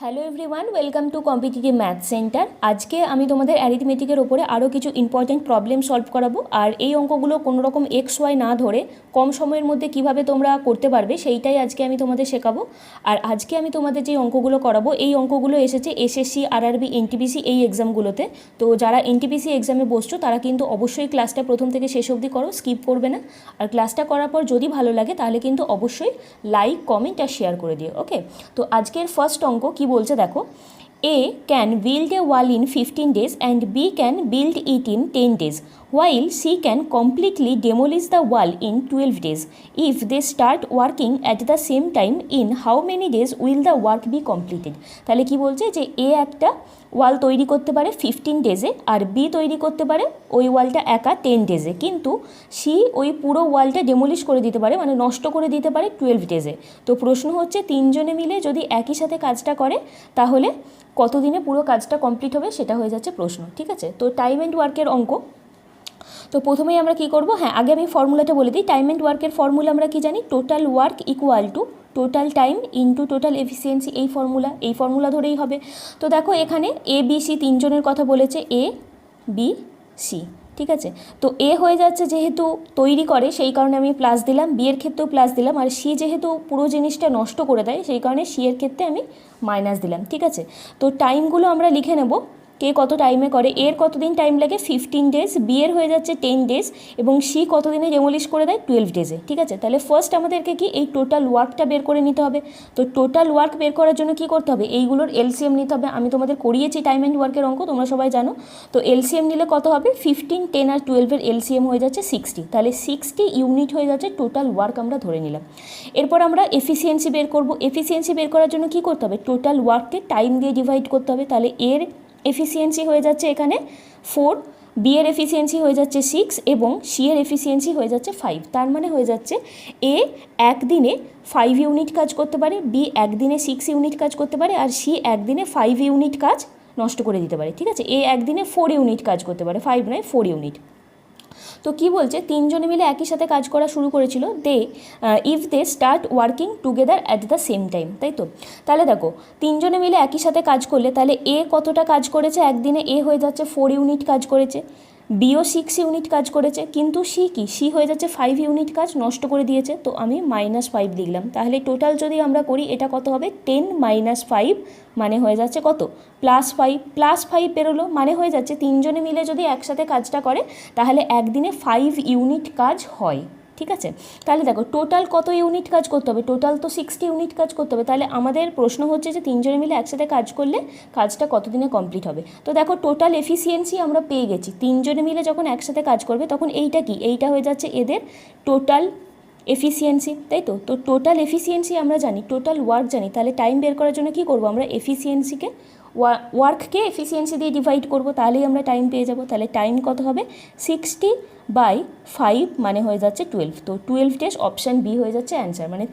Hello everyone, welcome to competitive math centre. আজকে আমি তোমাদের অ্যারিথমেটিকের ওপরে আরও কিছু ইম্পর্টেন্ট প্রবলেম সলভ করাবো। আর এই অঙ্কগুলো কোনো রকম এক্স ওয়াই না ধরে কম সময়ের মধ্যে কিভাবে তোমরা করতে পারবে সেইটাই আজকে আমি তোমাদের শেখাবো। আর আজকে আমি তোমাদের যে অঙ্কগুলো করাবো এই অঙ্কগুলো এসেছে এসএসসি, আরআরবি, এনটিপিসি এই এক্সামগুলোতে। তো যারা এনটিপিসি এক্সামে বসছো তারা কিন্তু অবশ্যই ক্লাসটা প্রথম থেকে শেষ অবধি করো, স্কিপ করবে না। আর ক্লাসটা করার পর যদি ভালো লাগে তাহলে কিন্তু অবশ্যই লাইক, কমেন্ট আর শেয়ার করে দিও। ওকে, তো আজকের ফার্স্ট অঙ্ক কি বলছে দেখো। A can build a wall in 15 days and B can build it in 10 days, while C can completely demolish the wall in 12 days. If they start working at the same time, in how many days will the work be completed? তাহলে কি বলছে যে A একটা ওয়াল তৈরি করতে পারে 15 ডেজে আর B তৈরি করতে পারে ওই ওয়ালটা একা 10 ডেজে, কিন্তু সি ওই পুরো ওয়ালটা ডেমোলিশ করে দিতে পারে, মানে নষ্ট করে দিতে পারে 12 ডেজে। তো প্রশ্ন হচ্ছে তিনজনে মিলে যদি একই সাথে কাজটা করে তাহলে কতদিনে পুরো কাজটা কমপ্লিট হবে, সেটা হয়ে যাচ্ছে প্রশ্ন। ঠিক আছে, তো টাইম অ্যান্ড ওয়ার্কের অঙ্ক। তো প্রথমেই আমরা কি করব, হ্যাঁ আগে আমি ফর্মুলাটা বলে দিই। টাইম অ্যান্ড ওয়ার্কের ফর্মুলা আমরা কি জানি, total work equal to total time into total efficiency. এই ফর্মুলা ধরেই হবে। তো দেখো এখানে এ বি সি তিনজনের কথা বলেছে, এ বি সি। ঠিক আছে, তো এ হয়ে যাচ্ছে যেহেতু তৈরি করে সেই কারণে আমি প্লাস দিলাম, বি এর ক্ষেত্রেও প্লাস দিলাম, আর সি যেহেতু পুরো জিনিসটা নষ্ট করে দেয় সেই কারণে সি এর ক্ষেত্রে আমি মাইনাস দিলাম। ঠিক আছে, তো টাইমগুলো আমরা লিখে নেব, কে কত টাইমে করে। এর কতদিন টাইম লাগে 15 ডেজ, বি এর হয়ে যাচ্ছে 10 ডেজ এবং সি কতদিনে ডেমোলিশ করে দেয় 12 ডেজে। ঠিক আছে, তাহলে ফার্স্ট আমাদেরকে কি এই টোটাল ওয়ার্কটা বের করে নিতে হবে। তো টোটাল ওয়ার্ক বের করার জন্য কি করতে হবে, এইগুলোর এলসিএম নিতে হবে। আমি তোমাদের করিয়েছি টাইম অ্যান্ড ওয়ার্কের অঙ্ক, তোমরা সবাই জানো। তো এলসিএম নিলে কত হবে, 15, 10 আর 12-এর এলসিএম হয়ে যাচ্ছে 60। তাহলে 60 ইউনিট হয়ে যাচ্ছে টোটাল ওয়ার্ক, আমরা ধরে নিলাম। এরপর আমরা এফিসিয়েন্সি বের করব। এফিসিয়েন্সি বের করার জন্য কি করতে হবে, টোটাল ওয়ার্ককে টাইম দিয়ে ডিভাইড করতে হবে। তাহলে এর এফিসিয়েন্সি হয়ে যাচ্ছে এখানে 4, বি এর এফিসিয়েন্সি হয়ে যাচ্ছে 6 এবং সি এর এফিসিয়েন্সি হয়ে যাচ্ছে 5। তার মানে হয়ে যাচ্ছে এ একদিনে 5 ইউনিট কাজ করতে পারে, বি একদিনে 6 ইউনিট কাজ করতে পারে আর সি একদিনে 5 ইউনিট কাজ নষ্ট করে দিতে পারে। ঠিক আছে, এ একদিনে 4 ইউনিট কাজ করতে পারে, 5 নয় 4 ইউনিট। তো কি বলছে, তিনজনে মিলে একই সাথে কাজ করা শুরু করেছিল, if they start working together at the same time. তাই তো, তাহলে দেখো তিনজনে মিলে একই সাথে কাজ করলে তাহলে এ কতটা কাজ করেছে একদিনে, এ হয়ে যাচ্ছে 4 ইউনিট কাজ করেছে, বিও 6 ইউনিট কাজ করেছে, কিন্তু সি হয়ে যাচ্ছে 5 ইউনিট কাজ নষ্ট করে দিয়েছে। তো আমি -5 লিখলাম। তাহলে টোটাল যদি আমরা করি এটা কত হবে, 10 - 5 মানে হয়ে যাচ্ছে কত, +5 বেরোলো, মানে হয়ে যাচ্ছে তিনজনে মিলে যদি একসাথে কাজটা করে তাহলে একদিনে 5 ইউনিট কাজ হয়। ঠিক আছে, তাহলে দেখো টোটাল কত ইউনিট কাজ করতে হবে, টোটাল তো 60 ইউনিট কাজ করতে হবে। তাহলে আমাদের প্রশ্ন হচ্ছে যে তিনজনে মিলে একসাথে কাজ করলে কাজটা কতদিনে কমপ্লিট হবে। তো দেখো টোটাল এফিসিয়েন্সি আমরা পেয়ে গেছি, তিনজনে মিলে যখন একসাথে কাজ করবে তখন এইটা কি, এইটা হয়ে যাচ্ছে এদের টোটাল এফিসিয়েন্সি। তাই তো, তো টোটাল এফিসিয়েন্সি আমরা জানি, টোটাল ওয়ার্ক জানি, তাহলে টাইম বের করার জন্য কী করবো, আমরা এফিসিয়েন্সিকে ওয়ার্ককে এফিসিয়েন্সি দিয়ে ডিভাইড করবো, তাহলেই আমরা টাইম পেয়ে যাব। তাহলে টাইম কত হবে, 60/5 মানে হয়ে যাচ্ছে 12। তো 12 ডেজ, অপশান বি হয়ে যাচ্ছে অ্যান্সার। মানে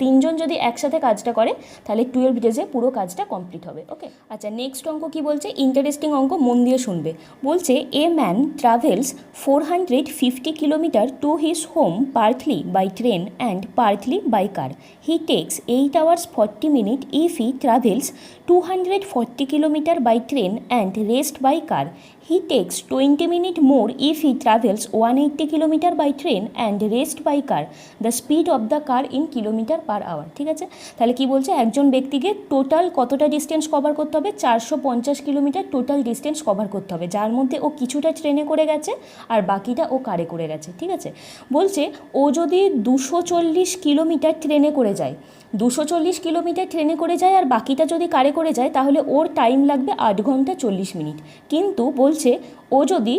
তিনজন যদি একসাথে কাজটা করে তাহলে 12 ডেজে পুরো কাজটা কমপ্লিট হবে। ওকে, আচ্ছা নেক্সট অঙ্ক কি বলছে, ইন্টারেস্টিং অঙ্ক, মন দিয়ে শুনবে। বলছে a man travels 450 kilometre to his home partly by train and partly by car. He takes 8 hours 40 minutes if he travels 240 kilometer by train and rest by car. He takes 20 minutes more if he travels 180 kilometer by train and rest by car. The speed of the car in kilometer per hour. ঠিক আছে, তাহলে কি বলছে, একজন ব্যক্তিকে total কতটা distance cover করতে হবে, 450 কিলোমিটার টোটাল ডিস্টেন্স কভার করতে হবে, যার মধ্যে ও কিছুটা ট্রেনে করে গেছে আর বাকিটা ও কারে করে গেছে। ঠিক আছে, বলছে ও যদি 240 কিলোমিটার ট্রেনে করে যায়, 240 কিলোমিটার ট্রেনে করে যায় আর বাকিটা যদি কারে করে যায় তাহলে ওর টাইম লাগবে 8 ঘন্টা 40 মিনিট। কিন্তু বলছে ও যদি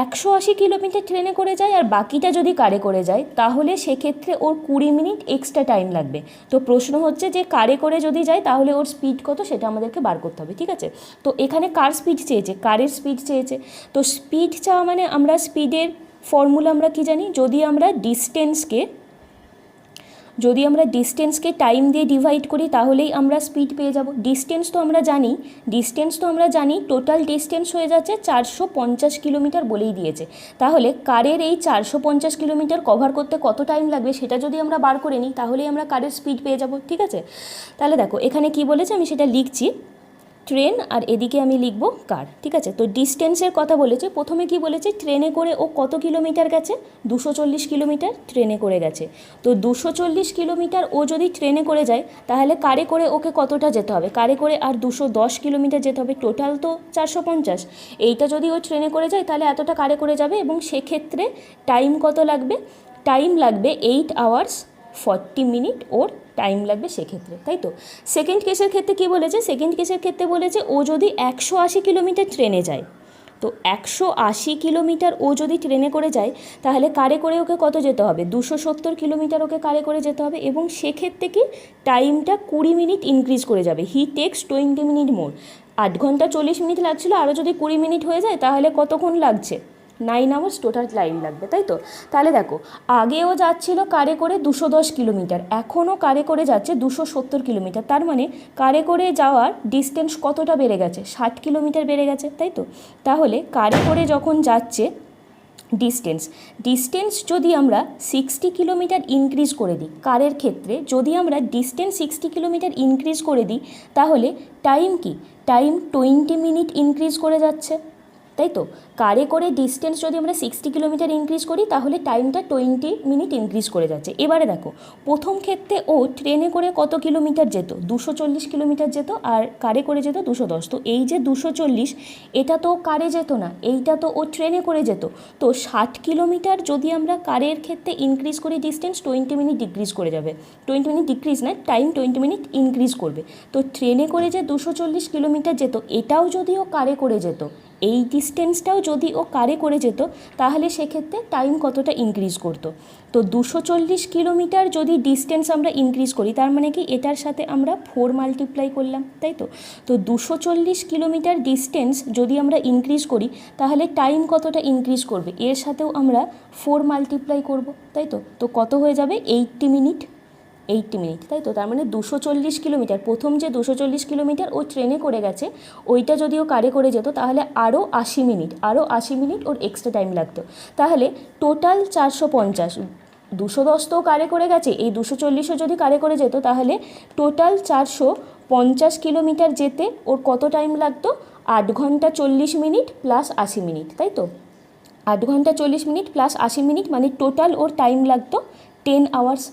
180 কিলোমিটার ট্রেনে করে যায় আর বাকিটা যদি কারে করে যায় তাহলে সেক্ষেত্রে ওর 20 মিনিট এক্সট্রা টাইম লাগবে। তো প্রশ্ন হচ্ছে যে কারে করে যদি যায় তাহলে ওর স্পিড কত সেটা আমাদেরকে বার করতে হবে। ঠিক আছে, তো এখানে কার স্পিড চেয়েছে, কারের স্পিড চেয়েছে। তো স্পিড চাওয়া মানে আমরা স্পিডের ফর্মুলা আমরা কি জানি, যদি আমরা ডিস্টেন্সকে যদি আমরা ডিস্টেন্সকে টাইম দিয়ে ডিভাইড করি তাহলেই আমরা স্পিড পেয়ে যাব। ডিস্টেন্স তো আমরা জানি টোটাল ডিস্টেন্স হয়ে যাচ্ছে 450 কিলোমিটার বলেই দিয়েছে। তাহলে কারের এই 450 কিলোমিটার কভার করতে কত টাইম লাগবে সেটা যদি আমরা বার করে নিই তাহলেই আমরা কারের স্পিড পেয়ে যাব। ঠিক আছে, তাহলে দেখো এখানে কি বলেছে আমি সেটা লিখছি, ট্রেন আর এদিকে আমি লিখব কার। ঠিক আছে, তো ডিস্টেন্সের কথা বলেছে। প্রথমে কি বলেছে, ট্রেনে করে ও কত কিলোমিটার গেছে, 240 কিলোমিটার ট্রেনে করে গেছে। তো 240 কিলোমিটার ও যদি ট্রেনে করে যায় তাহলে কারে করে ওকে কতটা যেতে হবে, কারে করে আর 210 কিলোমিটার যেতে হবে, টোটাল তো 450। এইটা যদি ও ট্রেনে করে যায় তাহলে এতটা কারে করে যাবে, এবং সেক্ষেত্রে টাইম কত লাগবে, টাইম লাগবে 8 আওয়ার্স 40 মিনিট ওর টাইম লাগবে সেক্ষেত্রে, তাই তো। সেকেন্ড কেসের ক্ষেত্রে কী বলেছে, সেকেন্ড কেসের ক্ষেত্রে বলেছে ও যদি 180 কিলোমিটার ট্রেনে যায়, তো 180 কিলোমিটার ও যদি ট্রেনে করে যায় তাহলে কারে করে ওকে কত যেতে হবে, 270 কিলোমিটার ওকে কারে করে যেতে হবে, এবং সেক্ষেত্রে কি টাইমটা 20 মিনিট ইনক্রিজ করে যাবে। হি টেক্স 20 মিনিট মোর। 8 ঘন্টা 40 মিনিট লাগছিল, আরও যদি 20 মিনিট হয়ে যায় তাহলে কতক্ষণ লাগছে, 9 আওয়ার্স টোটাল টাইম লাগবে, তাই তো। তাহলে দেখো আগেও যাচ্ছিল কারে করে 210 কিলোমিটার, এখনও কারে করে যাচ্ছে 270 কিলোমিটার, তার মানে কারে করে যাওয়ার ডিস্টেন্স কতটা বেড়ে গেছে, 60 কিলোমিটার বেড়ে গেছে, তাই তো। তাহলে কারে করে যখন যাচ্ছে ডিস্টেন্স যদি আমরা 60 কিলোমিটার ইনক্রিজ করে দিই, কারের ক্ষেত্রে যদি আমরা ডিস্টেন্স 60 কিলোমিটার ইনক্রিজ করে দিই তাহলে টাইম কি, টাইম 20 মিনিট ইনক্রিজ করে যাচ্ছে, তাই তো। কারে করে ডিস্টেন্স যদি আমরা 60 কিলোমিটার ইনক্রিজ করি তাহলে টাইমটা 20 মিনিট ইনক্রিজ করে যাচ্ছে। এবারে দেখো প্রথম ক্ষেত্রে ও ট্রেনে করে কত কিলোমিটার যেত, 240 কিলোমিটার যেত, আর কারে করে যেত 210। তো এই যে 240 এটা তো কারে যেত না, এইটা তো ও ট্রেনে করে যেত। তো 60 কিলোমিটার যদি আমরা কারের ক্ষেত্রে ইনক্রিজ করি ডিস্টেন্স 20 মিনিট ডিক্রিজ করে যাবে, 20 মিনিট ডিক্রিজ না, টাইম 20 মিনিট ইনক্রিজ করবে। তো ট্রেনে করে যে 240 কিলোমিটার যেত এটাও যদি ও কারে করে যেত, এই ডিস্টেন্সটাও যদি ও কারে করে যেত তাহলে সেক্ষেত্রে টাইম কতটা ইনক্রিজ করতো। তো 240 কিলোমিটার যদি ডিস্টেন্স আমরা ইনক্রিজ করি তার মানে কি এটার সাথে আমরা 4 মাল্টিপ্লাই করলাম, তাই তো। তো 240 কিলোমিটার ডিস্টেন্স যদি আমরা ইনক্রিজ করি তাহলে টাইম কতটা ইনক্রিজ করবে, এর সাথেও আমরা 4 মাল্টিপ্লাই করব, তাই তো। তো কত হয়ে যাবে, 80 মিনিট, তাই তো। তার মানে 240 কিলোমিটার, প্রথম যে 240 কিলোমিটার ও ট্রেনে করে গেছে ওইটা যদি ও কারে করে যেত তাহলে আরও 80 মিনিট ওর এক্সট্রা টাইম লাগতো। তাহলে টোটাল 450, 210 তো কারে করে গেছে, এই 240ও যদি কারে করে যেত তাহলে টোটাল 450 কিলোমিটার যেতে ওর কত টাইম লাগতো, 8 ঘন্টা 40 মিনিট প্লাস 80 মিনিট, তাই তো। 8 ঘন্টা 40 মিনিট প্লাস 80 মিনিট মানে টোটাল ওর টাইম লাগতো 10 আওয়ার্স।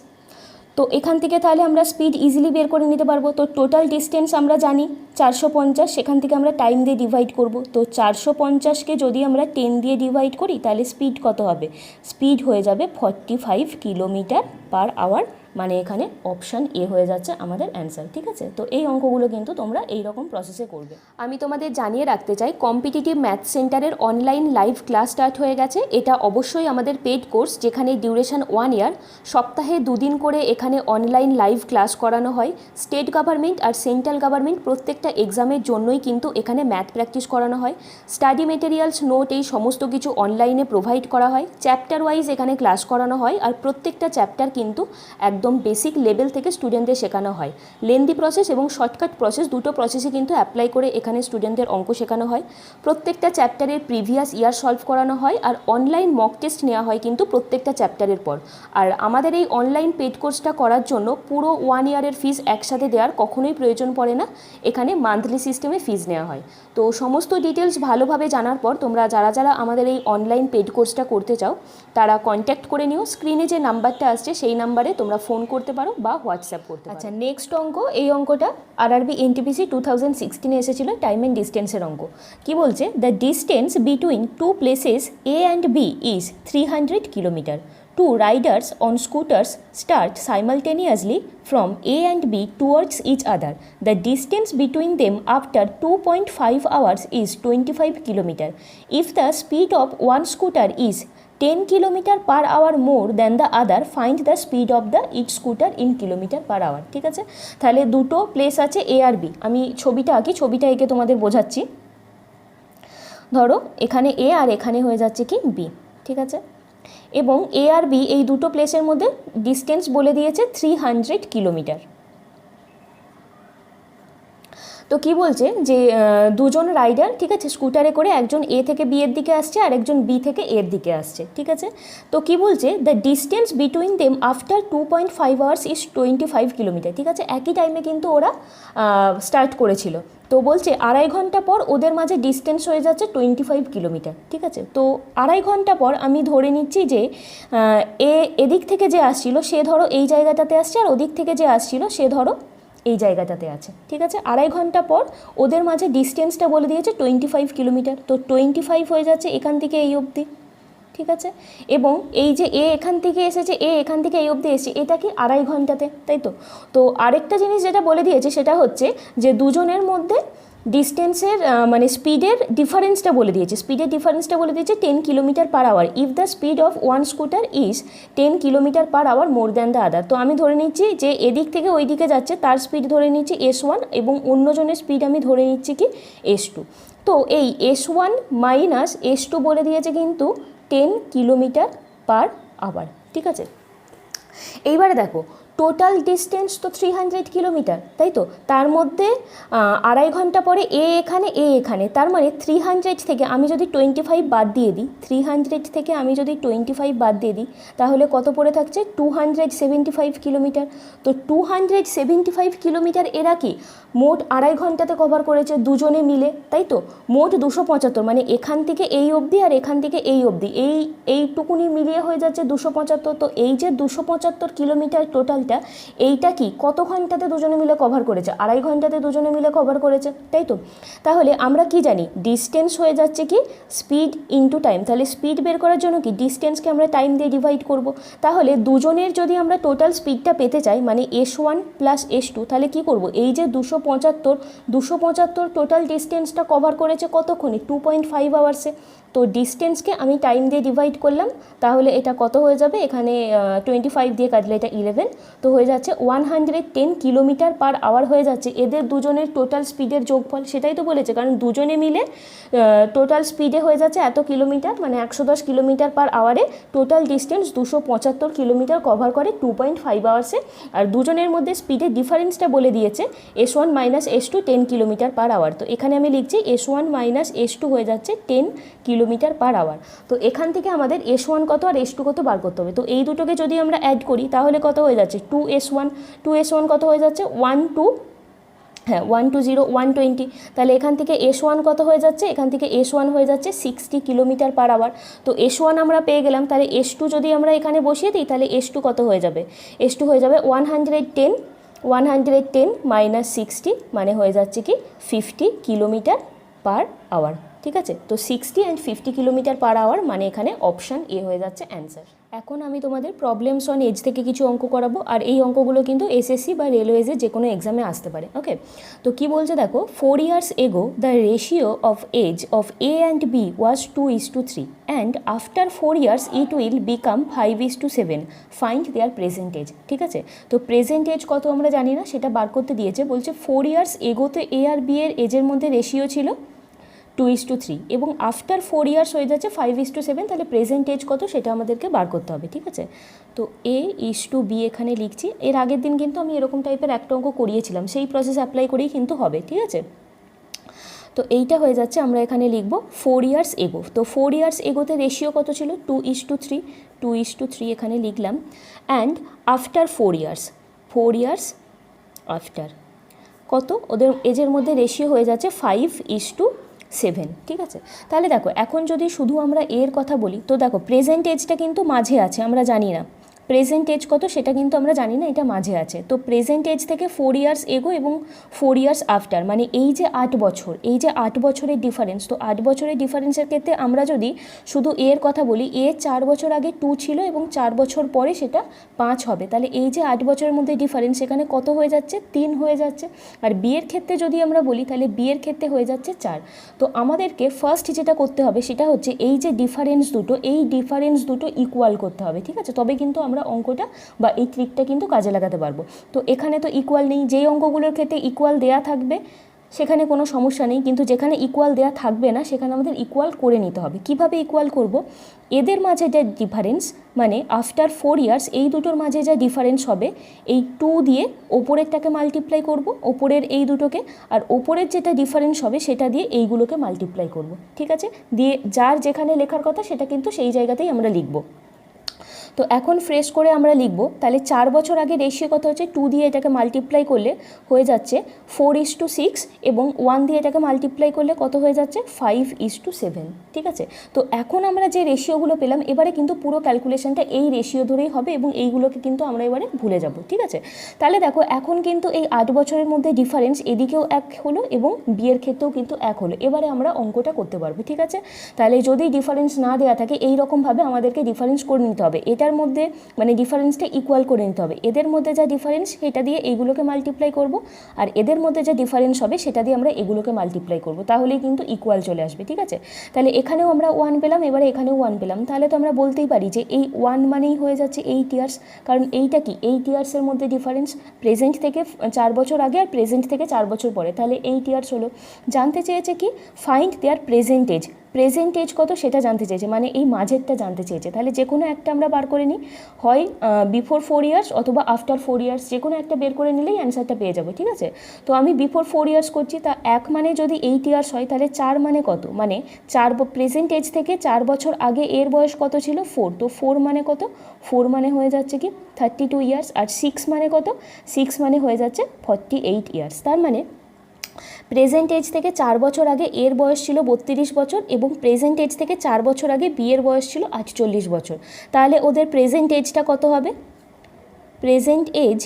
তো এখান থেকে তাহলে আমরা স্পিড ইজিলি বের করে নিতে পারবো। তো টোটাল ডিস্টেন্স আমরা জানি 450, সেখান থেকে আমরা টাইম দিয়ে ডিভাইড করব। তো 450কে যদি আমরা 10 দিয়ে ডিভাইড করি তাহলে স্পিড কত হবে, স্পিড হয়ে যাবে 45 কিলোমিটার পার আওয়ার, মানে এখানে অপশান এ হয়ে যাচ্ছে আমাদের অ্যান্সার। ঠিক আছে, তো এই অঙ্কগুলো কিন্তু তোমরা এই রকম প্রসেসে করবে। আমি তোমাদের জানিয়ে রাখতে চাই কম্পিটিটিভ ম্যাথ সেন্টারের অনলাইন লাইভ ক্লাস স্টার্ট হয়ে গেছে। এটা অবশ্যই আমাদের পেড কোর্স, যেখানে ডিউরেশন 1 ইয়ার, সপ্তাহে 2 দিন করে এখানে অনলাইন লাইভ ক্লাস করানো হয়। স্টেট গভর্নমেন্ট আর সেন্ট্রাল গভর্নমেন্ট প্রত্যেকটা এক্সামের জন্যই কিন্তু এখানে ম্যাথ প্র্যাকটিস করানো হয়। স্টাডি মেটেরিয়ালস, নোট, এই সমস্ত কিছু অনলাইনে প্রোভাইড করা হয়। চ্যাপ্টার ওয়াইজ এখানে ক্লাস করানো হয়, আর প্রত্যেকটা চ্যাপ্টার কিন্তু একদম বেসিক লেভেল থেকে স্টুডেন্টদের শেখানো হয়। লেন্দি প্রসেস এবং শর্টকাট প্রসেস, দুটো প্রসেসই কিন্তু অ্যাপ্লাই করে এখানে স্টুডেন্টদের অঙ্ক শেখানো হয়। প্রত্যেকটা চ্যাপ্টারের প্রিভিয়াস ইয়ার সলভ করানো হয়, আর অনলাইন মক টেস্ট নেওয়া হয় কিন্তু প্রত্যেকটা চ্যাপ্টারের পর। আর আমাদের এই অনলাইন পেড কোর্সটা করার জন্য পুরো 1 ইয়ারের ফিস একসাথে দেওয়ার কখনোই প্রয়োজন পড়ে না, এখানে মান্থলি সিস্টেমে ফিস নেওয়া হয়। তো সমস্ত ডিটেলস ভালোভাবে জানার পর তোমরা যারা আমাদের এই অনলাইন পেড কোর্সটা করতে চাও তারা কন্ট্যাক্ট করে নিও। স্ক্রিনে যে নাম্বারটা আসছে সেই নাম্বারে তোমরা ফোন করতে পারো বা হোয়াটসঅ্যাপ করতে পারো। আচ্ছা, নেক্সট অঙ্ক, এই অঙ্কটা আরআরবি এনটিপিসি 2016 এসেছিল, টাইম অ্যান্ড ডিস্টেন্সের অঙ্ক। কি বলছে, the distance between two places A and B is 300 kilometre. Two riders on scooters start simultaneously from A and B towards each other. The distance between them after 2.5 hours is 25 km. If the speed of one scooter is 10 km per hour more than the other, find the speed of the each scooter in kilometer per hour. ঠিক আছে, তাহলে দুটো place আছে এ আর B. আমি ছবিটা আঁকি, ছবিটা এঁকে তোমাদের বোঝাচ্ছি। ধরো এখানে এ আর এখানে হয়ে যাচ্ছে কি বি। ঠিক আছে, এবং এ আর বি এই দুটো প্লেসের মধ্যে ডিস্টেন্স বলে দিয়েছে 300 কিলোমিটার। তো কি বলছে যে দুজন রাইডার, ঠিক আছে, স্কুটারে করে একজন এ থেকে বি এর দিকে আসছে আর একজন বি থেকে এর দিকে আসছে, ঠিক আছে। তো কি বলছে, the distance between them after 2.5 hours is 25 kilometre, ঠিক আছে। একই টাইমে কিন্তু ওরা স্টার্ট করেছিল। তো বলছে 2.5 ঘন্টা পর ওদের মাঝে ডিস্টেন্স হয়ে যাচ্ছে 25 কিলোমিটার, ঠিক আছে। তো 2.5 ঘন্টা পর আমি ধরে নিচ্ছি যে এদিক থেকে যে আসছিল সে ধরো এই জায়গাটাতে আসছে আর ওদিক থেকে যে আসছিল সে ধরো এই জায়গাটাতে আছে, ঠিক আছে। 2.5 ঘন্টা পর ওদের মাঝে ডিস্টেন্সটা বলে দিয়েছে 25 কিলোমিটার। তো 25 হয়ে যাচ্ছে এখান থেকে এই অবধি, ঠিক আছে। এবং এই যে এ এখান থেকে এসেছে, এ এখান থেকে এই অবধি এসেছে, এটা কি 2.5 ঘন্টাতে, তাই তো। তো আরেকটা জিনিস যেটা বলে দিয়েছে সেটা হচ্ছে যে দুজনের মধ্যে ডিস্টেন্সের মানে স্পিডের ডিফারেন্সটা বলে দিয়েছে। স্পিডের ডিফারেন্সটা বলে দিয়েছে 10 kilometre per hour if the speed of one scooter is 10 kilometre per hour more than the other. তো আমি ধরে নিচ্ছি যে এদিক থেকে ওই দিকে যাচ্ছে তার স্পিড ধরে নিচ্ছি S1 এবং অন্যজনের স্পিড আমি ধরে নিচ্ছি কি S2। তো এই S1 মাইনাস S2 বলে দিয়েছে কিন্তু 10 কিলোমিটার পার আওয়ার, ঠিক আছে। এইবারে দেখো টোটাল ডিস্টেন্স তো 300 কিলোমিটার, তাই তো। তার মধ্যে 2.5 ঘন্টা পরে এ এখানে, তার মানে 300 থেকে আমি যদি 25 বাদ দিয়ে দিই, 300 থেকে আমি যদি 25 বাদ দিয়ে দিই তাহলে কত পড়ে থাকছে, 275 কিলোমিটার। তো 275 কিলোমিটার এরা কি মোট 2.5 ঘন্টাতে কভার করেছে দুজনে মিলে, তাই তো। মোট 275, মানে এখান থেকে এই অবধি আর এখান থেকে এই অবধি এইটুকুনি মিলিয়ে হয়ে যাচ্ছে 275। তো এই যে 275 কিলোমিটার টোটালটা, এইটা কি কত ঘন্টাতে দুজনে মিলে কভার করেছে, 2.5 ঘন্টাতে দুজনে মিলে কভার করেছে, তাই তো। তাহলে আমরা কি জানি, ডিস্টেন্স হয়ে যাচ্ছে কি স্পিড ইনটু টাইম। তাহলে স্পিড বের করার জন্য কি ডিস্টেন্সকে আমরা টাইম দিয়ে ডিভাইড করব। তাহলে দুজনের যদি আমরা টোটাল স্পিডটা পেতে চাই মানে S1 প্লাস S2, তাহলে কি করব, এই যে 275 টোটাল ডিস্টেন্সটা কভার করেছে কতক্ষণে, 2.5 আওয়ার্সে। তো ডিস্টেন্সকে আমি টাইম দিয়ে ডিভাইড করলাম, তাহলে এটা কত হয়ে যাবে, এখানে 25 দিয়ে কাটলে এটা 11, তো হয়ে যাচ্ছে 110 কিলোমিটার পার আওয়ার হয়ে যাচ্ছে এদের দুজনের টোটাল স্পিডের যোগফল। সেটাই তো বলেছে, কারণ দুজনে মিলে টোটাল স্পিডে হয়ে যাচ্ছে এত কিলোমিটার, মানে 110 কিলোমিটার পার আওয়ারে টোটাল ডিস্টেন্স 275 কিলোমিটার কভার করে 2.5 আওয়ার্সে। আর দুজনের মধ্যে স্পিডের ডিফারেন্সটা বলে দিয়েছে S1 minus S2 10 kilometre per hour. তো এখানে আমি লিখছি S1 মাইনাস S2 হয়ে যাচ্ছে 10 কিলোমিটার পার আওয়ার। তো এখান থেকে আমাদের S1 কত আর S2 কত বার করতে হবে। তো এই দুটোকে যদি আমরা অ্যাড করি তাহলে কত হয়ে যাচ্ছে, 2S1 কত হয়ে যাচ্ছে 120 তাহলে এখান থেকে S1 কত হয়ে যাচ্ছে, এখান থেকে S1 হয়ে যাচ্ছে 60 কিলোমিটার পার আওয়ার। তো S1 আমরা পেয়ে গেলাম, তাহলে S2 যদি আমরা এখানে বসিয়ে দিই তাহলে S2 কত হয়ে যাবে, S2 হয়ে যাবে 110 মাইনাস 60, মানে হয়ে যাচ্ছে কি 50 কিলোমিটার পার আওয়ার, ঠিক আছে। তো 60 অ্যান্ড 50 কিলোমিটার পার আওয়ার, মানে এখানে অপশান এ হয়ে যাচ্ছে অ্যান্সার। এখন আমি তোমাদের প্রবলেমস অন এজ থেকে কিছু অঙ্ক করাবো, আর এই অঙ্কগুলো কিন্তু এসএসসি বা রেলওয়েজে যে কোনো এক্সামে আসতে পারে, ওকে। তো কি বলছে দেখো, 4 years ago the ratio of age of A and B was 2:3 and after 4 years it will become 5:7, find their present age, ঠিক আছে। তো প্রেজেন্ট এজ কত আমরা জানি না, সেটা বার করতে দিয়েছে। বলছে 4 years এগোতে এ আর বি এর এজের মধ্যে রেশিও ছিল 2:3 এবং আফটার 4 years হয়ে যাচ্ছে 5:7, তাহলে প্রেজেন্ট এজ কত সেটা আমাদেরকে বার করতে হবে, ঠিক আছে। তো A:B এখানে লিখছি। এর আগের দিন কিন্তু আমি এরকম টাইপের একটা অঙ্ক করিয়েছিলাম, সেই প্রসেস অ্যাপ্লাই করেই কিন্তু হবে, ঠিক আছে। তো এইটা হয়ে যাচ্ছে, আমরা এখানে লিখব 4 years এগো। তো 4 years এগোতে রেশিও কত ছিল, 2:3 এখানে লিখলাম। অ্যান্ড আফটার 4 years আফটার কত, ওদের এজের মধ্যে রেশিও হয়ে যাচ্ছে 5:7, ঠিক আছে। তাহলে দেখো এখন যদি শুধু আমরা এর কথা বলি, তো দেখো প্রেজেন্ট এজটা কিন্তু মাঝে আছে, আমরা জানি না প্রেজেন্ট এজ কত সেটা কিন্তু আমরা জানি না, এটা মাঝে আছে। তো প্রেজেন্ট এজ থেকে 4 years এগো এবং 4 years আফটার, মানে এই যে 8 বছর, এই যে 8 বছরের ডিফারেন্স। তো 8 বছরের ডিফারেন্সের ক্ষেত্রে আমরা যদি শুধু এর কথা বলি, এ 4 বছর আগে 2 ছিল এবং 4 বছর পরে সেটা 5 হবে। তাহলে এই যে 8 বছরের মধ্যে ডিফারেন্স, সেখানে কত হয়ে যাচ্ছে, 3 হয়ে যাচ্ছে। আর বিয়ের ক্ষেত্রে যদি আমরা বলি তাহলে বিয়ের ক্ষেত্রে হয়ে যাচ্ছে 4। তো আমাদেরকে ফার্স্ট যেটা করতে হবে সেটা হচ্ছে এই যে ডিফারেন্স দুটো, এই ডিফারেন্স দুটো ইকুয়াল করতে হবে, ঠিক আছে। তবে কিন্তু আমরা অঙ্কটা বা এই ট্রিকটা কিন্তু কাজে লাগাতে পারবো। তো এখানে তো ইকুয়াল নেই, যেই অঙ্কগুলোর ক্ষেত্রে ইকুয়াল দেয়া থাকবে সেখানে কোনো সমস্যা নেই, কিন্তু যেখানে ইকুয়াল দেওয়া থাকবে না সেখানে আমাদের ইকুয়াল করে নিতে হবে। কিভাবে ইকুয়াল করব? এদের মাঝে যা ডিফারেন্স, মানে আফটার 4 ইয়ার্স এই দুটোর মাঝে যা ডিফারেন্স হবে, এই 2 দিয়ে ওপরেরটাকে মাল্টিপ্লাই করব, ওপরের এই দুটোকে, আর ওপরের যেটা ডিফারেন্স হবে সেটা দিয়ে এইগুলোকে মাল্টিপ্লাই করব। ঠিক আছে, দিয়ে যার যেখানে লেখার কথা সেটা কিন্তু সেই জায়গাতেই আমরা লিখব। তো এখন ফ্রেশ করে আমরা লিখব, তাহলে 4 বছর আগে রেশিও কত হচ্ছে, 2 দিয়ে এটাকে মাল্টিপ্লাই করলে হয়ে যাচ্ছে 4:6, এবং 1 দিয়ে এটাকে মাল্টিপ্লাই করলে কত হয়ে যাচ্ছে 5:7। ঠিক আছে, তো এখন আমরা যে রেশিওগুলো পেলাম এবারে কিন্তু পুরো ক্যালকুলেশনটা এই রেশিও ধরেই হবে, এবং এইগুলোকে কিন্তু আমরা এবারে ভুলে যাব। ঠিক আছে, তাহলে দেখো এখন কিন্তু এই 8 বছরের মধ্যে ডিফারেন্স এদিকেও এক হলো এবং বিয়ের ক্ষেত্রেও কিন্তু এক হলো। এবারে আমরা অঙ্কটা করতে পারবো। ঠিক আছে, তাহলে যদি ডিফারেন্স না দেওয়া থাকে এই রকমভাবে আমাদেরকে ডিফারেন্স করে নিতে হবে, এটার মধ্যে মানে ডিফারেন্সটা ইকুয়াল করে নিতে হবে। এদের মধ্যে যা ডিফারেন্স সেটা দিয়ে এইগুলোকে মাল্টিপ্লাই করব, আর এদের মধ্যে যা ডিফারেন্স হবে সেটা দিয়ে আমরা এগুলোকে মাল্টিপ্লাই করব, তাহলেই কিন্তু ইকুয়াল চলে আসবে। ঠিক আছে, তাহলে এখানেও আমরা 1 পেলাম, এবারে এখানেও 1 পেলাম, তাহলে তো আমরা বলতেই পারি যে এই 1 মানেই হয়ে যাচ্ছে 8 ইয়ার্স, কারণ এইটা কি 8 ইয়ার্সের মধ্যে ডিফারেন্স, প্রেজেন্ট থেকে 4 বছর আগে আর প্রেজেন্ট থেকে 4 বছর পরে, তাহলে 8 ইয়ার্স হলো। জানতে চেয়েছে কি find their present age, present age কত সেটা জানতে চেয়েছে, মানে এই মাঝেরটা জানতে চেয়েছে। তাহলে যে কোনো একটা আমরা বার করে নিই, হয় বিফোর 4 ইয়ার্স অথবা আফটার 4 ইয়ার্স, যে কোনো একটা বের করে নিলেই অ্যান্সারটা পেয়ে যাবো। ঠিক আছে, তো আমি বিফোর 4 ইয়ার্স করছি, তা 1 মানে যদি 8 ইয়ার্স হয় তাহলে 4 মানে কত, মানে 4 প্রেজেন্ট এজ থেকে 4 বছর আগে এর বয়স কত ছিল 4, তো 4 মানে কত, 4 মানে হয়ে যাচ্ছে কি 32 ইয়ার্স, আর 6 মানে কত, 6 মানে হয়ে যাচ্ছে 48 ইয়ার্স। তার মানে প্রেজেন্ট এজ থেকে 4 বছর আগে এর বয়স ছিল 32 বছর, এবং প্রেজেন্ট এজ থেকে 4 বছর আগে বিয়ের বয়স ছিল 48 বছর। তাহলে ওদের প্রেজেন্ট এজটা কত হবে, প্রেজেন্ট এজ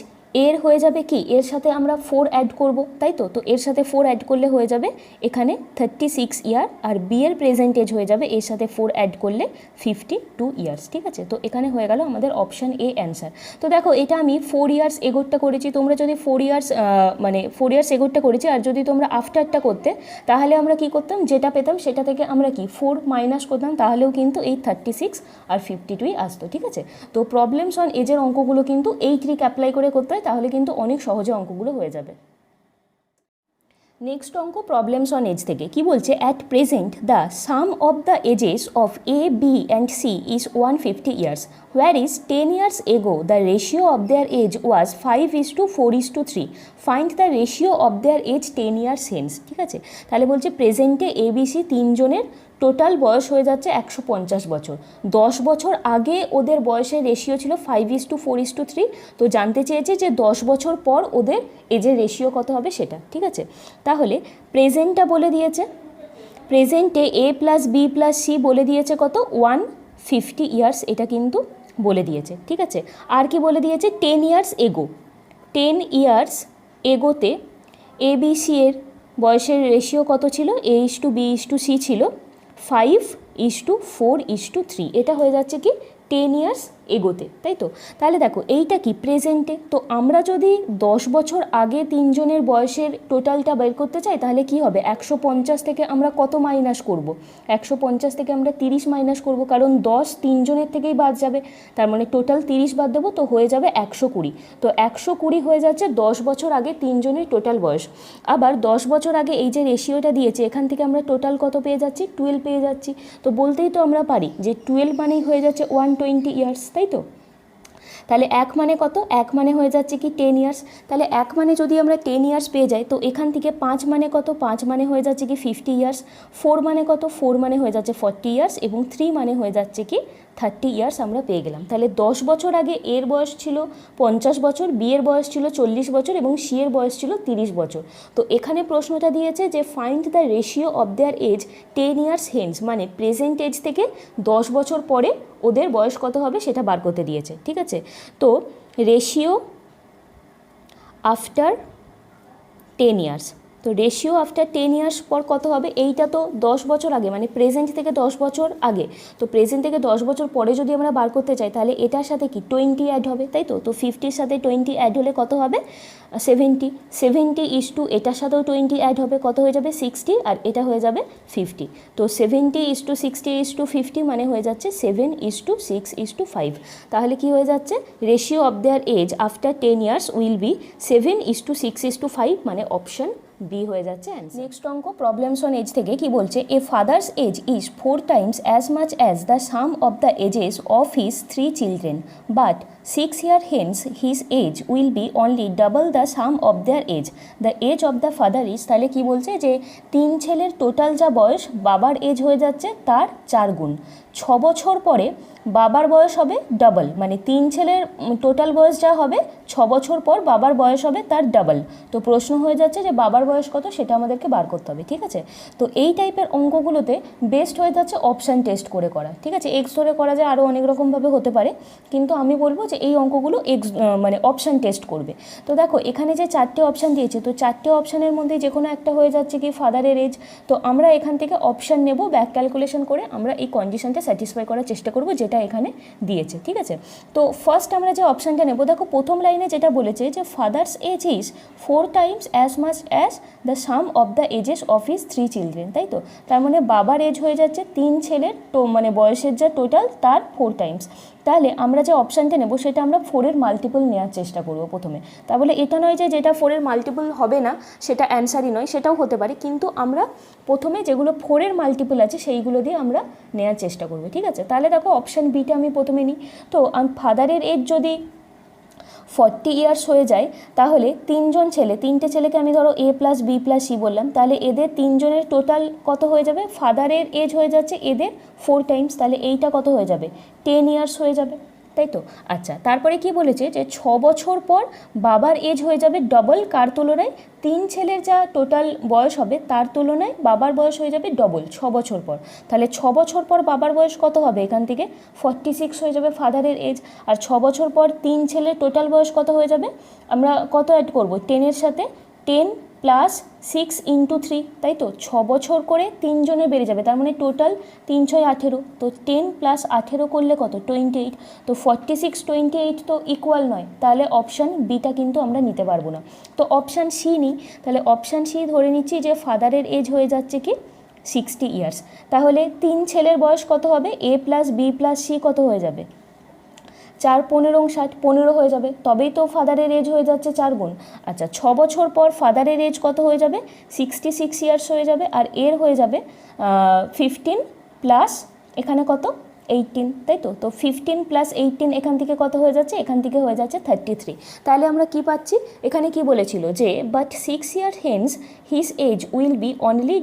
এর হয়ে যাবে কি, এর সাথে আমরা 4 অ্যাড করব, তাই তো, তো এর সাথে 4 অ্যাড করলে হয়ে যাবে এখানে 36 ইয়ার, আর বিয়ের প্রেজেন্ট এজ হয়ে যাবে এর সাথে 4 অ্যাড করলে 52 ইয়ার্স। ঠিক আছে, তো এখানে হয়ে গেল আমাদের অপশান এ অ্যান্সার। তো দেখো এটা আমি 4 ইয়ার্স এগোরটা করেছি, তোমরা যদি 4 ইয়ার্স মানে 4 ইয়ার্স এগোরটা করেছি, আর যদি তোমরা আফটারটা করতে তাহলে আমরা কি করতাম, যেটা পেতাম সেটা থেকে আমরা কি 4 মাইনাস করতাম, তাহলেও কিন্তু এই 36 আর 52 আসতো। ঠিক আছে, তো প্রবলেমস অন এজের অঙ্কগুলো কিন্তু এই ট্রিক অ্যাপ্লাই করে করতে হয়, তাহলে কিন্তু অনেক সহজে অঙ্কগুলো হয়ে যাবে। নেক্সট অঙ্ক প্রবলেমস অন এজ থেকে কি বলছে, at present the sum of the ages of A B and C is 150 years, where is 10 years ago the ratio of their age was 5:4:3, find the ratio of their age 10 years hence। ঠিক আছে, তাহলে বলছে প্রেজেন্টে ABC তিনজনের total বয়স হয়ে যাচ্ছে 150 বছর, 10 বছর আগে ওদের বয়সের রেশিও ছিল 5:4:3, তো জানতে চেয়েছে যে 10 বছর পর ওদের এজের রেশিও কত হবে সেটা। ঠিক আছে, তাহলে প্রেজেন্টটা বলে দিয়েছে, প্রেজেন্টে এ প্লাস বি প্লাস সি বলে দিয়েছে কত 150 ইয়ার্স, এটা কিন্তু বলে দিয়েছে। ঠিক আছে, আর কি বলে দিয়েছে 10 ইয়ার্স এগো, 10 ইয়ার্স এগোতে এ বি সি এর বয়সের রেশিও কত ছিল, A:B:C ছিল 5:4:3, এটা হয়ে যাচ্ছে কি 10 ইয়ার্স এগোতে, তাই তো। তাহলে দেখো এইটা কি প্রেজেন্টে, তো আমরা যদি 10 বছর আগে তিনজনের বয়সের টোটালটা বের করতে চাই তাহলে কি হবে, 150 থেকে আমরা কত মাইনাস করব, 150 থেকে আমরা 30 মাইনাস করব, কারণ 10 তিনজনের থেকেই বাদ যাবে, তার মানে টোটাল 30 বাদ দেবো, তো হয়ে যাবে 120, তো 120 হয়ে যাচ্ছে 10 বছর আগে তিনজনের টোটাল বয়স। আবার 10 বছর আগে এই যে রেশিওটা দিয়েছে এখান থেকে আমরা টোটাল কত পেয়ে যাচ্ছি 12 পেয়ে যাচ্ছি, তো বলতেই তো আমরা পারি যে 12 মানেই হয়ে যাচ্ছে 120 ইয়ার্স, তাই তো। তাহলে 1 মানে কত, 1 মানে হয়ে যাচ্ছে কি 10 ইয়ার্স, তাহলে 1 মানে যদি আমরা 10 ইয়ার্স পেয়ে যাই তো এখান থেকে 5 মানে কত, 5 মানে হয়ে যাচ্ছে কি 50 ইয়ার্স, 4 মানে কত, 4 মানে হয়ে যাচ্ছে 40 ইয়ার্স, এবং 3 মানে হয়ে যাচ্ছে কি 30 ইয়ার্স আমরা পেয়ে গেলাম। তাহলে 10 বছর আগে এর বয়স ছিল 50 বছর, বিয়ের বয়স ছিল 40 বছর, এবং সি এর বয়স ছিল 30 বছর। তো এখানে প্রশ্নটা দিয়েছে যে find the ratio of their age 10 years hence, মানে প্রেজেন্ট এজ থেকে 10 বছর পরে ওদের বয়স কত হবে সেটা বার করতে দিয়েছে। ঠিক আছে, তো রেশিও আফটার 10 ইয়ার্স, তো রেশিও আফটার 10 ইয়ার্স পর কত হবে, এইটা তো 10 বছর আগে মানে প্রেজেন্ট থেকে 10 বছর আগে, তো প্রেজেন্ট থেকে 10 বছর পরে যদি আমরা বার করতে চাই তাহলে এটার সাথে কি 20 অ্যাড হবে, তাই তো, তো 50-র সাথে 20 অ্যাড হলে কত হবে 70, 70 এটার সাথেও 20 অ্যাড হবে, কত হয়ে যাবে 60, আর এটা হয়ে যাবে 50, তো 70:60:50 মানে হয়ে যাচ্ছে 7:6:5, তাহলে কি হয়ে যাচ্ছে ratio of their age after 10 years will be 7:6:5, মানে অপশন বি হয়ে যাচ্ছে অ্যান্সার। নেক্সট অঙ্ক প্রবলেমস অন এজ থেকে কি বলছে, a father's age is 4 times as much as the sum of the ages of his 3 children, but 6 years hence his age will be only double the sum of their age. The age of the father is, তাহলে কি বলছে যে 3 ছেলের total যা বয়স বাবার age হয়ে যাচ্ছে তার 4 গুণ। 6 বছর পরে বাবার বয়স হবে ডাবল, মানে 3 ছেলের টোটাল বয়স যা হবে 6 বছর পর বাবার বয়স হবে তার ডাবল। তো প্রশ্ন হয়ে যাচ্ছে যে বাবার বয়স কত সেটা আমাদেরকে বার করতে হবে, ঠিক আছে। তো এই টাইপের অঙ্কগুলোতে বেস্ট হয়ে যাচ্ছে অপশান টেস্ট করে করা, ঠিক আছে। এক্স ধরে করা যায়, আরও অনেক রকমভাবে হতে পারে, কিন্তু আমি বলবো যে এই অঙ্কগুলো এক্স মানে অপশান টেস্ট করবে। তো দেখো এখানে যে 4টে অপশান দিয়েছে, তো 4টে অপশানের মধ্যে যে কোনো একটা হয়ে যাচ্ছে কি ফাদারের এজ। তো আমরা এখান থেকে অপশান নেব, ব্যাক ক্যালকুলেশন করে আমরা এই কন্ডিশনটা স্যাটিসফাই করার চেষ্টা করব যেটা এখানে দিয়েছে, ঠিক আছে। তো ফার্স্ট আমরা যে অপশানটা নেব, দেখো প্রথম লাইনে যেটা বলেছে যে father's age is 4 times as much as the sum of the ages of his 3 children, তাই তো। তার মানে বাবার এজ হয়ে যাচ্ছে 3 ছেলের মানে বয়সের যা টোটাল তার 4 times। তাহলে আমরা যে অপশানটা নেব সেটা আমরা 4-এর মাল্টিপল নেওয়ার চেষ্টা করব প্রথমে। তা বলে এটা নয় যে যেটা 4-এর মাল্টিপল হবে না সেটা অ্যান্সারই নয়, সেটাও হতে পারে, কিন্তু আমরা প্রথমে যেগুলো 4-এর মাল্টিপল আছে সেইগুলো দিয়ে আমরা নেওয়ার চেষ্টা করব, ঠিক আছে। তাহলে দেখো অপশান বিটা আমি প্রথমে নিই। তো ফাদারের এজ যদি 40 ইয়ার্স হয়ে যায়, তাহলে 3জন ছেলে, 3টে ছেলেকে আমি ধরো এ প্লাস বি প্লাস সি বললাম, তাহলে এদের 3জনের টোটাল কত হয়ে যাবে, ফাদারের এজ হয়ে যাচ্ছে এদের 4 times, তাহলে এইটা কত হয়ে যাবে 10 ইয়ার্স হয়ে যাবে, তাই তো। আচ্ছা, তারপরে কি বলেছে যে 6 বছর পর বাবার এজ হয়ে যাবে ডবল, কার তুলনায়, 3 ছেলের যা টোটাল বয়স হবে তার তুলনায় বাবার বয়স হয়ে যাবে ডবল 6 বছর পর। তাহলে 6 বছর পর বাবার বয়স কত হবে, এখান থেকে 46 হয়ে যাবে ফাদারের এজ। আর 6 বছর পর 3 ছেলের টোটাল বয়স কত হয়ে যাবে, আমরা কত অ্যাড করব, 10-এর সাথে 10 প্লাস 6 ইন্টু 3, তাই তো। 6 বছর করে 3জনে বেড়ে যাবে, তার মানে টোটাল 3 6 18, তো 10 প্লাস 18 করলে কত 28। তো 46 28 তো ইকুয়াল নয়, তাহলে অপশান বিটা কিন্তু আমরা নিতে পারবো না। তো অপশান সি নিই, তাহলে অপশান সি ধরে নিচ্ছি যে ফাদারের এজ হয়ে যাচ্ছে কি 60 ইয়ার্স। তাহলে 3 ছেলের বয়স কত হবে, এ প্লাস বি প্লাস সি কত হয়ে যাবে, 4 15 60, 15 হয়ে যাবে, তবেই তো ফাদারের এজ হয়ে যাচ্ছে 4 গুণ। আচ্ছা, 6 বছর পর ফাদারের এজ কত হয়ে যাবে, 66 ইয়ার্স হয়ে যাবে, আর এর হয়ে যাবে 15 প্লাস এখানে কত 18, তাই তো। তো 15 প্লাস 18 এখান থেকে কত হয়ে যাচ্ছে, এখান থেকে হয়ে যাচ্ছে 33। তাহলে আমরা কি পাচ্ছি, এখানে কি বলেছিল যে but 6 years hence his age will be only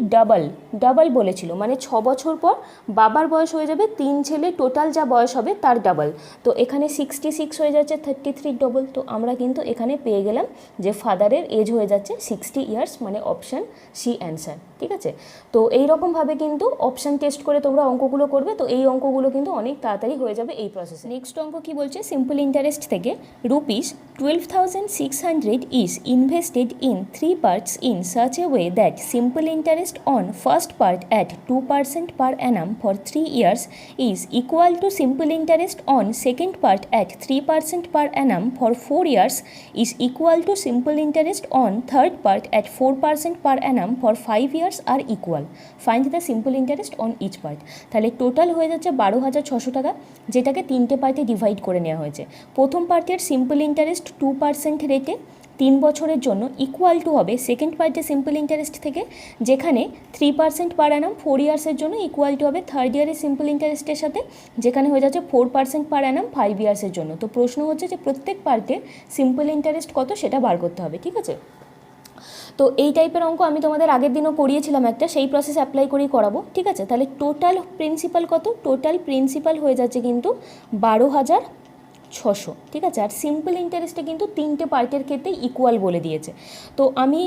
double বলেছিল, মানে 6 বছর পর বাবার বয়স হয়ে যাবে 3 ছেলে টোটাল যা বয়স হবে তার ডাবল। তো এখানে 66 হয়ে যাচ্ছে 33 ডবল। তো আমরা কিন্তু এখানে পেয়ে গেলাম যে ফাদারের এজ হয়ে যাচ্ছে 60 ইয়ার্স, মানে অপশান সি অ্যান্সার, ঠিক আছে। তো এইরকমভাবে কিন্তু অপশান টেস্ট করে তোমরা অঙ্কগুলো করবে, তো এই অঙ্কগুলো কিন্তু অনেক তাড়াতাড়ি হয়ে যাবে এই প্রসেসে। নেক্সট অঙ্ক কি বলছে, সিম্পল ইন্টারেস্ট থেকে ₹12,600 is invested in 3 parts in such a way that simple interest on first part at 2% per annum for 3 years is equal to simple interest on second part at 3% per annum for 4 years is equal to simple interest on third part at 4% per annum for 5 years are equal. Find the simple interest on each part. তাহলে total হয়ে যাচ্ছে 12,600 টাকা, যেটাকে 3টে পার্টে divide করে নেওয়া হয়েছে। প্রথম পার্টের সিম্পল ইন্টারেস্ট 2% রেটে 3 বছরের জন্য ইকুয়াল টু হবে সেকেন্ড পার্টে সিম্পল ইন্টারেস্ট থেকে, যেখানে 3% পার অ্যানাম 4 ইয়ার্সের জন্য ইকুয়াল টু হবে থার্ড ইয়ারের সিম্পল ইন্টারেস্টের সাথে, যেখানে হয়ে যাচ্ছে 4% পার অ্যানাম 5 ইয়ার্সের জন্য। তো প্রশ্ন হচ্ছে যে প্রত্যেক পার্টে সিম্পল ইন্টারেস্ট কত সেটা বার করতে হবে, ঠিক আছে। তো এই টাইপের অঙ্ক আমি তোমাদের আগের দিনও করিয়েছিলাম একটা, সেই প্রসেস অ্যাপ্লাই করেই করাবো, ঠিক আছে। তাহলে টোটাল প্রিন্সিপাল কত, টোটাল প্রিন্সিপাল হয়ে যাচ্ছে কিন্তু 12,600, ঠিক আছে। আর সিম্পল ইন্টারেস্টে কিন্তু 3টে পার্টের ক্ষেত্রে ইকুয়াল বলে দিয়েছে। তো আমি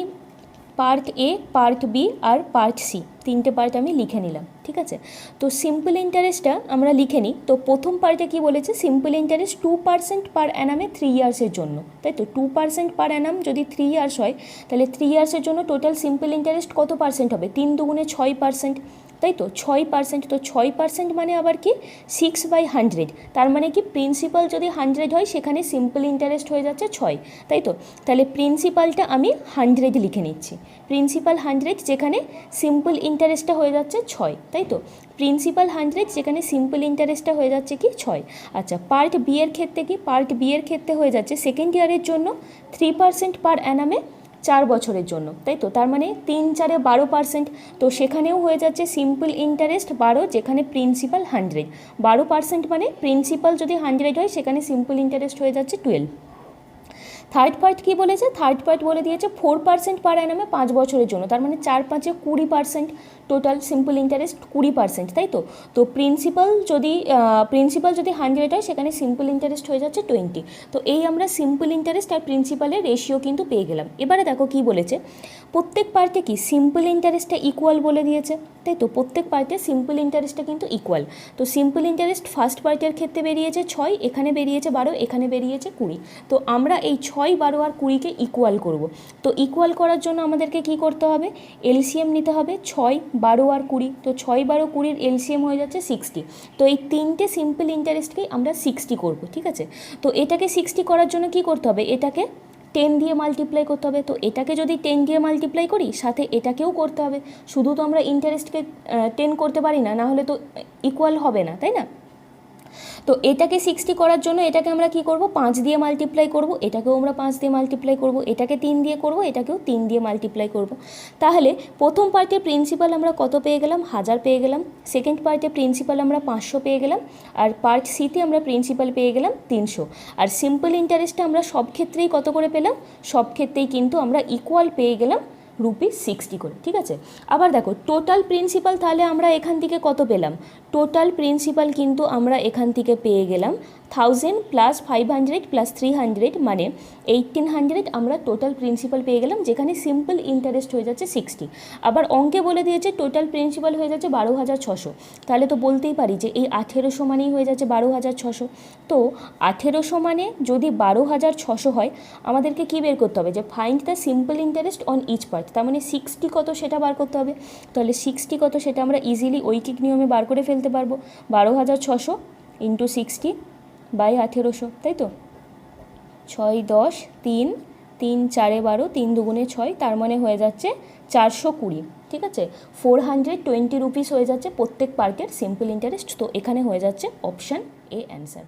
পার্ট এ, পার্ট বি আর পার্ট সি 3টে পার্ট আমি লিখে নিলাম, ঠিক আছে। তো সিম্পল ইন্টারেস্টটা আমরা লিখে নিই। তো প্রথম পার্টে কি বলেছে, সিম্পল ইন্টারেস্ট 2% পার অ্যানামে 3 ইয়ার্সের জন্য, তাই তো। 2% পার অ্যানাম যদি 3 ইয়ার্স হয়, তাহলে 3 ইয়ার্সের জন্য টোটাল সিম্পল ইন্টারেস্ট কত পার্সেন্ট হবে, 3 দুগুণে 6%, তাই তো 6%। তো 6% মানে আবার কি 6/100, তার মানে কি প্রিন্সিপাল যদি 100 হয় সেখানে সিম্পল ইন্টারেস্ট হয়ে যাচ্ছে 6, তাই তো। তাহলে প্রিন্সিপালটা আমি 100 লিখে নিচ্ছি, প্রিন্সিপাল 100 যেখানে সিম্পল ইন্টারেস্টটা হয়ে যাচ্ছে 6, তাই তো। প্রিন্সিপাল 100 যেখানে সিম্পল ইন্টারেস্টটা হয়ে যাচ্ছে কি 6। আচ্ছা, পার্ট বি এর ক্ষেত্রে কি, পার্ট বি এর ক্ষেত্রে হয়ে যাচ্ছে সেকেন্ড ইয়ারের জন্য 3% পার অ্যানামে 4 বছরের জন্য, তাই তো? তার মানে 3 4 12%। তো সেখানেও হয়ে যাচ্ছে সিম্পল ইন্টারেস্ট 12, যেখানে প্রিন্সিপাল 100। 12% মানে প্রিন্সিপাল যদি 100 হয় সেখানে সিম্পল ইন্টারেস্ট হয়ে যাচ্ছে 12। থার্ড পার্ট কী বলেছে? থার্ড পার্ট বলে দিয়েছে 4% পার অ্যানামে 5 বছরের জন্য। তার মানে 4 5 20%, টোটাল সিম্পল ইন্টারেস্ট 20%, তাই তো? তো প্রিন্সিপাল যদি 100 হয় সেখানে সিম্পল ইন্টারেস্ট হয়ে যাচ্ছে 20। তো এই আমরা সিম্পল ইন্টারেস্ট আর প্রিন্সিপালের রেশিও কিন্তু পেয়ে গেলাম। এবারে দেখো কি বলেছে, প্রত্যেক পার্টে কি সিম্পল ইন্টারেস্টটা ইকুয়াল বলে দিয়েছে, তাই তো? প্রত্যেক পার্টে সিম্পল ইন্টারেস্টটা কিন্তু ইকুয়াল। তো সিম্পল ইন্টারেস্ট ফার্স্ট পার্টের ক্ষেত্রে বেরিয়েছে 6, এখানে বেরিয়েছে 12, এখানে বেরিয়েছে 20। তো আমরা এই 6, 12 আর 20কে ইকুয়াল করব। তো ইকুয়াল করার জন্য আমাদেরকে কি করতে হবে? এলসিএম নিতে হবে 6, 12 আর 20। তো 6, 12, 20 এলসিএম হয়ে যাচ্ছে 60। তো এই তিনটে সিম্পল ইন্টারেস্টকেই আমরা 60 করব, ঠিক আছে? তো এটাকে 60 করার জন্য কি করতে হবে? এটাকে 10 দিয়ে মাল্টিপ্লাই করতে হবে। তো এটাকে যদি 10 দিয়ে মাল্টিপ্লাই করি, সাথে এটাকেও করতে হবে। শুধু তো আমরা ইন্টারেস্টকে 10 করতে পারি না, না হলে তো ইকুয়াল হবে না, তাই না? তো এটাকে 60 করার জন্য এটাকে আমরা কি করব? 5 দিয়ে মাল্টিপ্লাই করব, এটাকেও আমরা 5 দিয়ে মাল্টিপ্লাই করব, এটাকে 3 দিয়ে করব, এটাকেও 3 দিয়ে মাল্টিপ্লাই করব। তাহলে প্রথম পার্টে প্রিন্সিপাল আমরা কত পেয়ে গেলাম? 1000 পেয়ে গেলাম। সেকেন্ড পার্টে প্রিন্সিপাল আমরা 500 পেয়ে গেলাম। আর পার্ট সিতে আমরা প্রিন্সিপাল পেয়ে গেলাম 300। আর সিম্পল ইন্টারেস্টটা আমরা সব ক্ষেত্রেই কত করে পেলাম? সব ক্ষেত্রেই কিন্তু আমরা ইকুয়াল পেয়ে গেলাম ₹60 করে, ঠিক আছে? আবার দেখো টোটাল প্রিন্সিপাল, তাহলে আমরা এখান থেকে কত পেলাম? টোটাল প্রিন্সিপাল কিন্তু আমরা এখান থেকে পেয়ে গেলাম 1000 প্লাস 500 প্লাস 300, মানে 1800 আমরা টোটাল প্রিন্সিপাল পেয়ে গেলাম, যেখানে সিম্পল ইন্টারেস্ট হয়ে যাচ্ছে 60। আবার অঙ্কে বলে দিয়েছে টোটাল প্রিন্সিপাল হয়ে যাচ্ছে 12,600। তাহলে তো বলতেই পারি যে এই 1800 মানেই হয়ে যাচ্ছে 12,600। তো 1800 মানে যদি 12,600 হয়, আমাদেরকে কী বের করতে হবে? যে find the simple interest on each part. তার মানে 60 কত সেটা বার করতে হবে। তাহলে 60 কত সেটা আমরা ইজিলি ঐকিক নিয়মে বার করে ফেলতে পারবো। 12,600 ইন্টু 60 বাই 1800, তাই তো? 6 10 3 3 4 12 3 দুগুণে 6, তার মানে হয়ে যাচ্ছে 420, ঠিক আছে? 420 রুপিস হয়ে যাচ্ছে প্রত্যেক পার্টের সিম্পল ইন্টারেস্ট। তো এখানে হয়ে যাচ্ছে অপশান এ অ্যান্সার।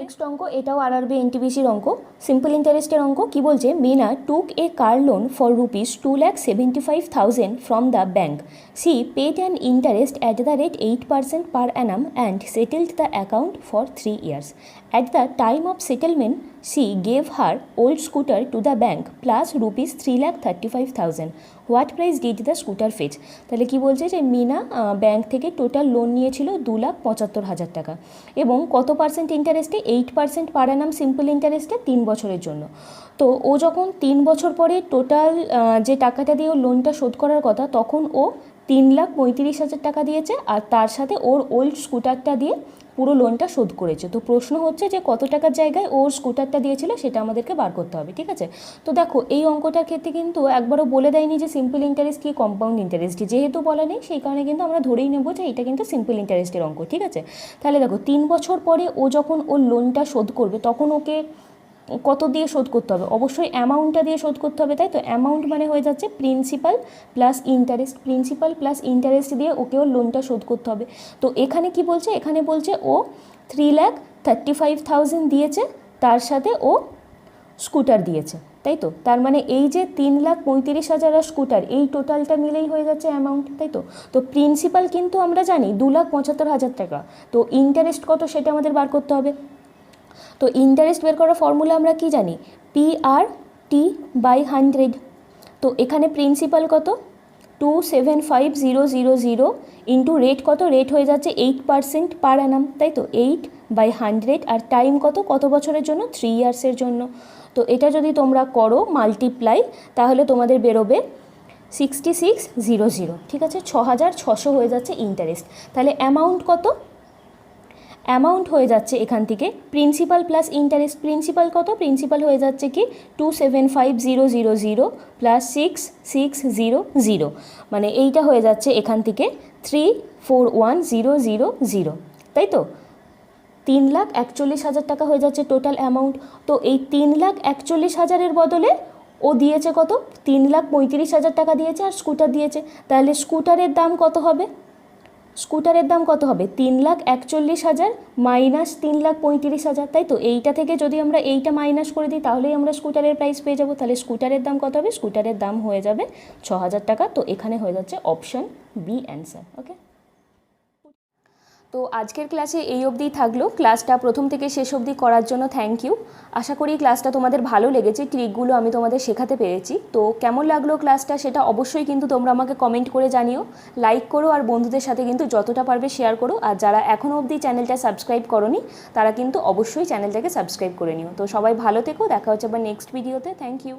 নেক্সট অঙ্ক, এটাও আরআরবি এনটিপিসির অঙ্ক, সিম্পল ইন্টারেস্টের অঙ্ক। কি বলছে? Meena took a car loan for ₹2,75,000 from the bank. She paid an interest at the rate 8% per annum and settled the account for 3 years. At the time of settlement, she gave her old scooter to the bank plus ₹3,35,000. What price did the scooter fetch? তাহলে কি বলছে? যে Mina bank থেকে total loan নিয়েছিল 2,75,000 টাকা এবং কত percent ইন্টারেস্টে? 8% পার অ্যানাম সিম্পল ইন্টারেস্টে 3 বছরের জন্য। তো ও যখন 3 বছর পরে টোটাল যে টাকাটা দিয়ে ওর লোনটা শোধ করার কথা, তখন ও 3,35,000 টাকা দিয়েছে, আর তার সাথে ওর ওল্ড স্কুটারটা দিয়ে পুরো লোনটা শোধ করেছে। তো প্রশ্ন হচ্ছে যে কত টাকার জায়গায় ওর স্কুটারটা দিয়েছিল সেটা আমাদেরকে বার করতে হবে, ঠিক আছে? তো দেখো এই অঙ্কটার ক্ষেত্রে কিন্তু একবারও বলে দেয়নি যে সিম্পল ইন্টারেস্ট কি কম্পাউন্ড ইন্টারেস্ট, যেহেতু বলা নেই সেই কারণে কিন্তু আমরা ধরেই নেব যে এটা কিন্তু সিম্পল ইন্টারেস্টের অঙ্ক, ঠিক আছে? তাহলে দেখো 3 বছর পরে ও যখন ওর লোনটা শোধ করবে, তখন ওকে কত দিয়ে শোধ করতে হবে? অবশ্যই অ্যামাউন্টটা দিয়ে শোধ করতে হবে, তাই তো? অ্যামাউন্ট মানে হয়ে যাচ্ছে principal plus interest. Principal plus interest দিয়ে ওকে ওর লোনটা শোধ করতে হবে। তো এখানে কি বলছে? এখানে বলছে ও 3,35,000 দিয়েছে, তার সাথে ও স্কুটার দিয়েছে, তাই তো? তার মানে এই যে 3,35,000 আর স্কুটার, এই টোটালটা মিলেই হয়ে যাচ্ছে অ্যামাউন্ট, তাই তো? তো প্রিন্সিপাল কিন্তু আমরা জানি 2,75,000 টাকা। তো ইন্টারেস্ট কত সেটা আমাদের বার করতে হবে। তো ইন্টারেস্ট বের করার ফর্মুলা আমরা কি জানি? PR/100। তো এখানে প্রিন্সিপাল কত? 2,75,000 ইন্টু রেট কত? রেট হয়ে যাচ্ছে 8% পার অ্যানাম, তাই তো? 8/100। আর টাইম কত? কত বছরের জন্য? 3 ইয়ার্সের জন্য। তো এটা যদি তোমরা করো মাল্টিপ্লাই, তাহলে তোমাদের বেরোবে 6600, ঠিক আছে? 6,600 হয়ে যাচ্ছে ইন্টারেস্ট। তাহলে অ্যামাউন্ট কত? অ্যামাউন্ট হয়ে যাচ্ছে এখান থেকে প্রিন্সিপাল প্লাস ইন্টারেস্ট। প্রিন্সিপাল কত? প্রিন্সিপাল হয়ে যাচ্ছে কি 2,75,000 প্লাস 6,600, মানে এইটা হয়ে যাচ্ছে এখান থেকে 3,41,000, তাই তো? 3,41,000 টাকা হয়ে যাচ্ছে টোটাল অ্যামাউন্ট। তো এই 3,41,000-এর বদলে ও দিয়েছে কত? 3,35,000 টাকা দিয়েছে আর স্কুটার দিয়েছে। তাহলে স্কুটারের দাম কত হবে? স্কুটারের দাম কত হবে? 3,41,000 মাইনাস 3,35,000, তাই তো? এইটা থেকে যদি আমরা এইটা মাইনাস করে দিই তাহলেই আমরা স্কুটারের প্রাইস পেয়ে যাবো। তাহলে স্কুটারের দাম কত হবে? স্কুটারের দাম হয়ে যাবে 6,000 টাকা। তো এখানে হয়ে যাচ্ছে অপশন বি অ্যান্সার। ওকে, তো আজকের ক্লাসে এই অবধিই থাকলো। ক্লাসটা প্রথম থেকে শেষ অবধি করার জন্য থ্যাংক ইউ। আশা করি ক্লাসটা তোমাদের ভালো লেগেছে, ট্রিকগুলো আমি তোমাদের শেখাতে পেরেছি। তো কেমন লাগলো ক্লাসটা সেটা অবশ্যই কিন্তু তোমরা আমাকে কমেন্ট করে জানিও, লাইক করো আর বন্ধুদের সাথে কিন্তু যতটা পারবে শেয়ার করো। আর যারা এখনও অবধি চ্যানেলটা সাবস্ক্রাইব করোনি তারা কিন্তু অবশ্যই চ্যানেলটাকে সাবস্ক্রাইব করে নিও। তো সবাই ভালো থেকো, দেখা হচ্ছে আবার নেক্সট ভিডিওতে। Thank you.